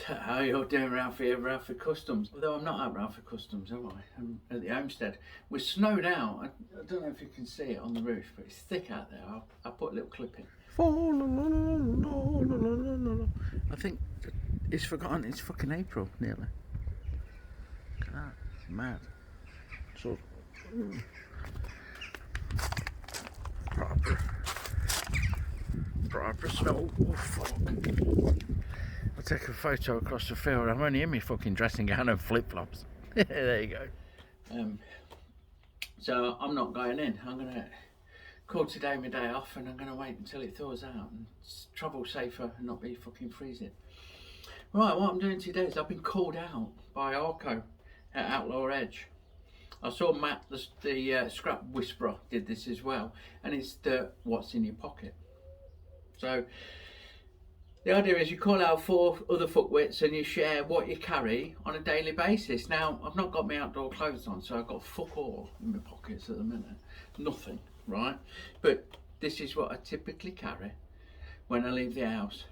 How you all doing, Ralfy at Ralfy Customs? Although I'm not at Ralfy Customs, am I? I'm at the homestead. We're snowed out. I don't know if you can see it on the roof, but it's thick out there. I'll put a little clip in. I think it's forgotten. It's fucking April, nearly. Look at that. It's mad. So, proper snow. Oh, fuck. I'll take a photo across the field. I'm only in my fucking dressing gown and flip-flops. There you go. So I'm not going in. I'm going to call today my day off, and I'm going to wait until it thaws out and travel safer and not be fucking freezing. Right, what I'm doing today is I've been called out by Arco at Outlaw Edge. I saw Matt, the scrap whisperer, did this as well, and it's the what's in your pocket. So the idea is you call out 4 other footwits and you share what you carry on a daily basis. Now, I've not got my outdoor clothes on, so I've got fuck all in my pockets at the minute. Nothing, right? But this is what I typically carry when I leave the house.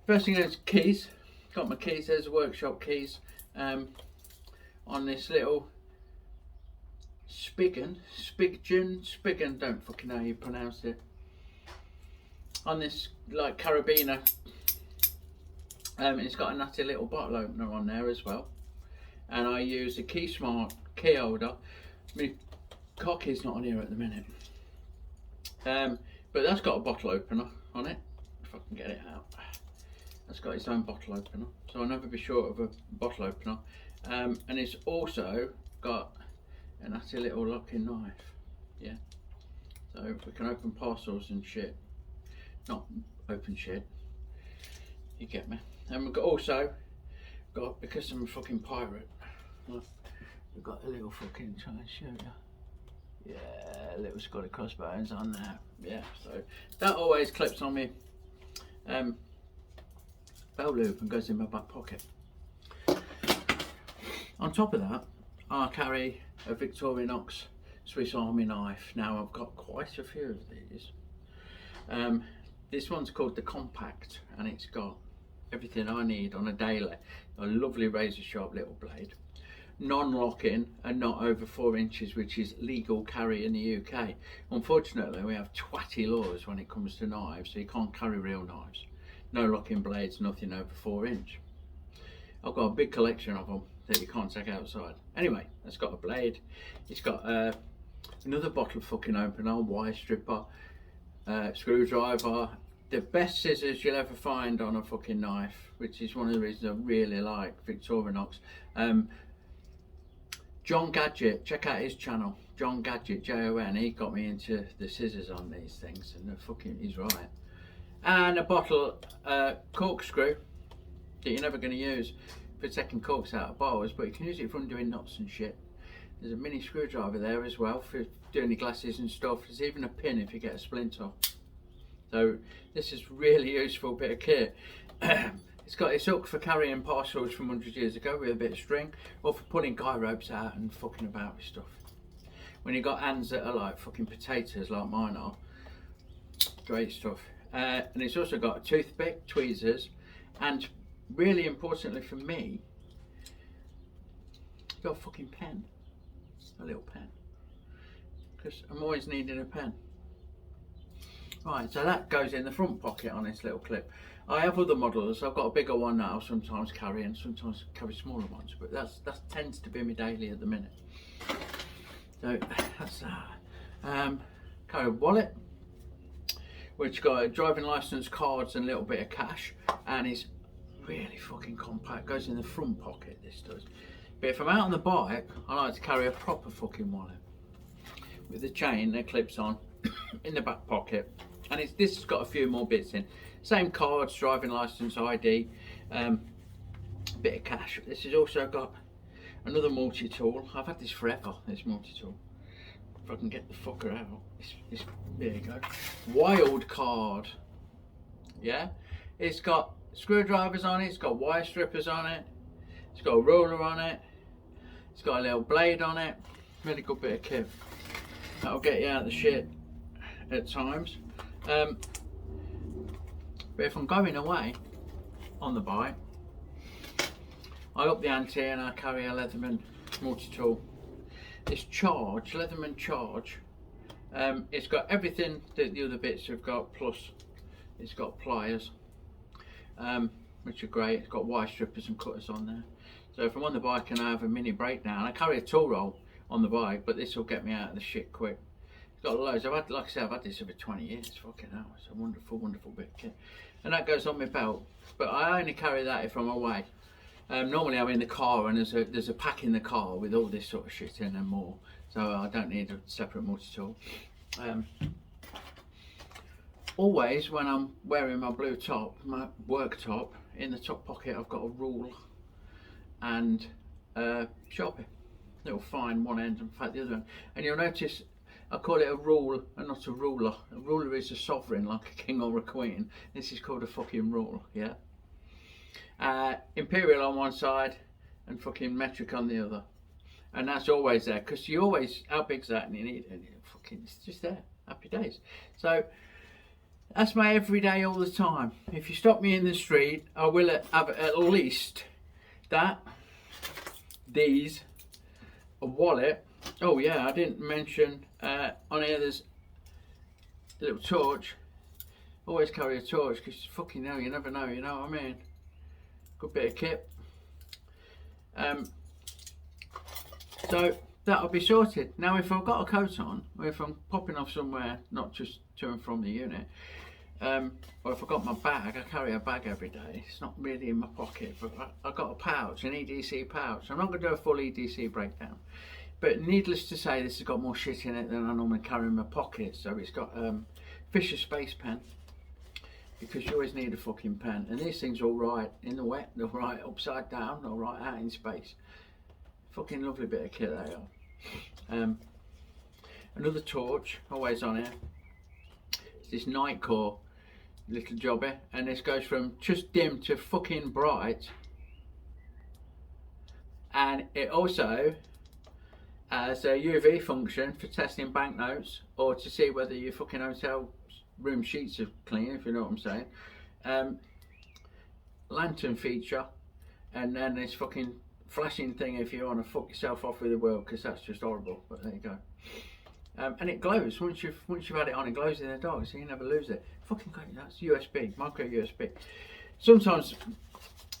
First thing is keys. Got my keys, there's the workshop keys. On this little spigen, don't fucking know how you pronounce it. On this like carabiner, it's got a nutty little bottle opener on there as well, and I use a Key Smart key holder. My car key's not on here at the minute, but that's got a bottle opener on it. If I can get it out, that's got its own bottle opener, so I'll never be short of a bottle opener. And it's also got a nutty little locking knife, yeah, so we can open parcels and shit. Not open shit, you get me. And we've also got, because I'm a fucking pirate, we've got a little fucking, try and show you, yeah, little Scotty crossbones on there, yeah. So that always clips on me belt loop and goes in my back pocket. On top of that, I carry a Victorinox Swiss Army knife. Now I've got quite a few of these. This one's called the Compact, and it's got everything I need on a daily. A lovely razor sharp little blade, non-locking and not over 4 inches, which is legal carry in the UK. Unfortunately, we have twatty laws when it comes to knives, so you can't carry real knives. No locking blades, nothing over 4 inch. I've got a big collection of them that you can't take outside. Anyway, it's got a blade. It's got another bottle fucking opener, wire stripper, screwdriver, the best scissors you'll ever find on a fucking knife, which is one of the reasons I really like Victorinox. John Gadget, check out his channel, John Gadget, Jon. He got me into the scissors on these things, and he's right. And a bottle corkscrew that you're never going to use for taking corks out of bottles, but you can use it for undoing knots and shit. There's a mini screwdriver there as well for doing your glasses and stuff. There's even a pin if you get a splinter. So this is really useful bit of kit. It's got its hook for carrying parcels from 100 years ago with a bit of string, or for pulling guy ropes out and fucking about with stuff. When you got hands that are like fucking potatoes like mine are, great stuff. And it's also got a toothpick, tweezers, and really importantly for me, you got a fucking pen. A little pen, because I'm always needing a pen. Right, so that goes in the front pocket on this little clip. I have other models. I've got a bigger one now, sometimes carry, and sometimes carry smaller ones, but that tends to be my daily at the minute. So that's that. Carry a wallet, which got a driving license, cards, and a little bit of cash, and it's really fucking compact. Goes in the front pocket, this does. But if I'm out on the bike, I like to carry a proper fucking wallet with a chain that clips on in the back pocket, and this has got a few more bits in. Same cards, driving license, ID, bit of cash. This has also got another multi-tool. I've had this forever, this multi-tool. If I can get the fucker out, there you go. Wild card, yeah. It's got screwdrivers on it. It's got wire strippers on it. It's got a roller on it. It's got a little blade on it. Really good bit of kit. That'll get you out of the shit at times. But if I'm going away, on the bike. I up the ante and I carry a Leatherman Multitool. This Charge, Leatherman Charge, it's got everything that the other bits have got, plus it's got pliers, which are great. It's got wire strippers and cutters on there. So if I'm on the bike and I have a mini breakdown, I carry a tool roll on the bike, but this will get me out of the shit quick. It's got loads. Like I said, I've had this over 20 years. Fucking hell, it's a wonderful, wonderful bit of kit. And that goes on my belt, but I only carry that if I'm away. Normally I'm in the car and there's a pack in the car with all this sort of shit in and more, so I don't need a separate multi-tool. Always when I'm wearing my blue top, my work top, in the top pocket I've got a rule and a Sharpie. Little fine one end and fat the other end. And you'll notice I call it a rule and not a ruler. A ruler is a sovereign, like a king or a queen. This is called a fucking rule, yeah? Imperial on one side and fucking metric on the other. And that's always there, because you always, how big's that? And you need it, fucking, it's just there. Happy days. So that's my everyday all the time. If you stop me in the street, I will have at least that, these, a wallet. Oh yeah, I didn't mention on here there's a little torch. Always carry a torch, because fucking hell, you never know, you know what I mean? Good bit of kit. So that'll be sorted. Now if I've got a coat on, or if I'm popping off somewhere, not just to and from the unit, or if I've got my bag, I carry a bag every day. It's not really in my pocket, but I've got a pouch, an EDC pouch. I'm not going to do a full EDC breakdown, but needless to say, this has got more shit in it than I normally carry in my pocket. So it's got Fisher Space Pen, because you always need a fucking pen, and these things are all right in the wet, they're all right upside down, all right out in space. Fucking lovely bit of kit they are. Another torch, always on here. It's this Nightcore little jobby, and this goes from just dim to fucking bright. And it also has a UV function for testing banknotes, or to see whether your fucking hotel room sheets are clean, if you know what I'm saying. Lantern feature, and then this fucking flashing thing if you want to fuck yourself off with the world, because that's just horrible, but there you go. And it glows once you've had it on. It glows in the dark, so you never lose it. Fucking great. That's USB, micro USB. Sometimes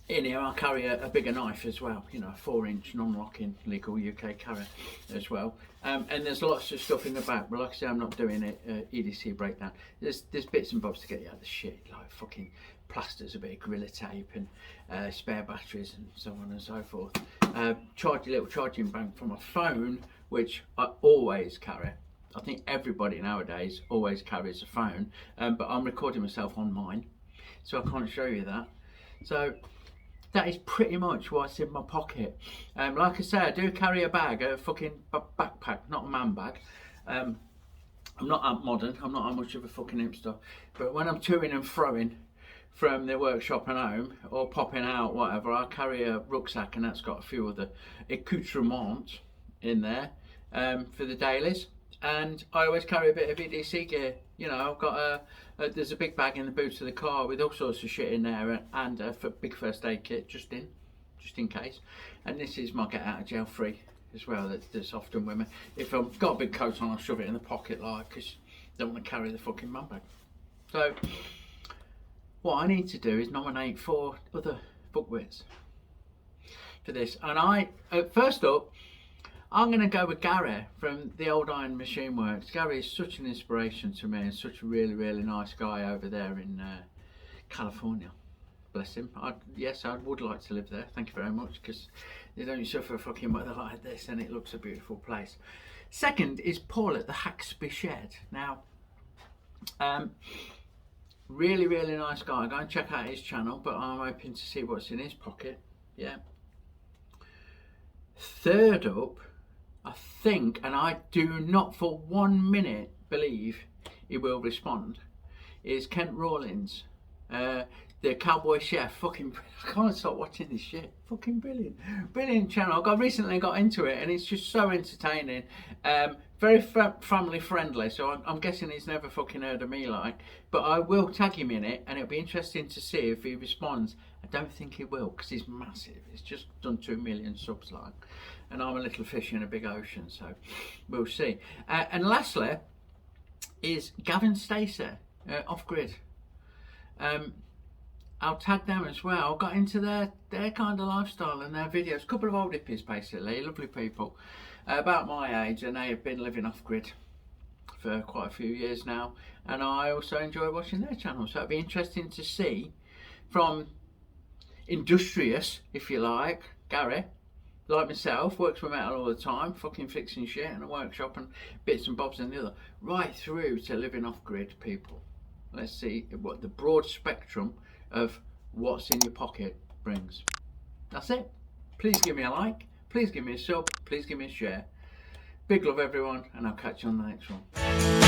in here I'll carry a bigger knife as well, you know, a 4-inch non-locking legal UK carrier as well. And there's lots of stuff in the back, but like I say, I'm not doing it EDC breakdown. There's bits and bobs to get you out of the shit, like fucking plasters, a bit of Gorilla Tape, and spare batteries and so on and so forth. Little charging bank for my phone, which I always carry. I think everybody nowadays always carries a phone, but I'm recording myself on mine, so I can't show you that. So that is pretty much what's in my pocket. Like I say, I do carry a bag, a fucking backpack, not a man bag. I'm not that modern, I'm not that much of a fucking hipster, but when I'm toing and froing from the workshop and home, or popping out, whatever, I carry a rucksack, and that's got a few other accoutrements in there for the dailies. And I always carry a bit of EDC gear. You know, I've got there's a big bag in the boot of the car with all sorts of shit in there, and a big first aid kit just in case. And this is my get out of jail free as well. That's often with me. If I've got a big coat on, I'll shove it in the pocket, like, because I don't want to carry the fucking man bag. So what I need to do is nominate 4 other bookwits for this. And first up, I'm going to go with Gary from the Old Iron Machine Works. Gary is such an inspiration to me, and such a really, really nice guy over there in California. Bless him. Yes, I would like to live there. Thank you very much, because you don't suffer fucking weather like this, and it looks a beautiful place. Second is Paul at the Haxby Shed. Now, really, really nice guy. Go and check out his channel, but I'm hoping to see what's in his pocket. Yeah. Third up, I think, and I do not for 1 minute believe he will respond, is Kent Rawlins, the Cowboy Chef. Fucking, I can't stop watching this shit. Fucking brilliant, brilliant channel. I recently got into it, and it's just so entertaining. very family friendly, so I'm guessing he's never fucking heard of me, like. But I will tag him in it, and it'll be interesting to see if he responds. I don't think he will, because he's massive. He's just done 2 million subs, like. And I'm a little fish in a big ocean, so we'll see. And lastly is Gavin Stacey, Off Grid. I'll tag them as well. Got into their kind of lifestyle and their videos. A couple of old hippies, basically, lovely people, about my age, and they have been living off grid for quite a few years now. And I also enjoy watching their channel, so it'll be interesting to see from industrious, if you like, Gary, like myself, works with metal all the time, fucking fixing shit in a workshop and bits and bobs and the other, right through to living off grid people. Let's see what the broad spectrum of what's in your pocket brings. That's it. Please give me a like, please give me a sub, please give me a share. Big love everyone, and I'll catch you on the next one.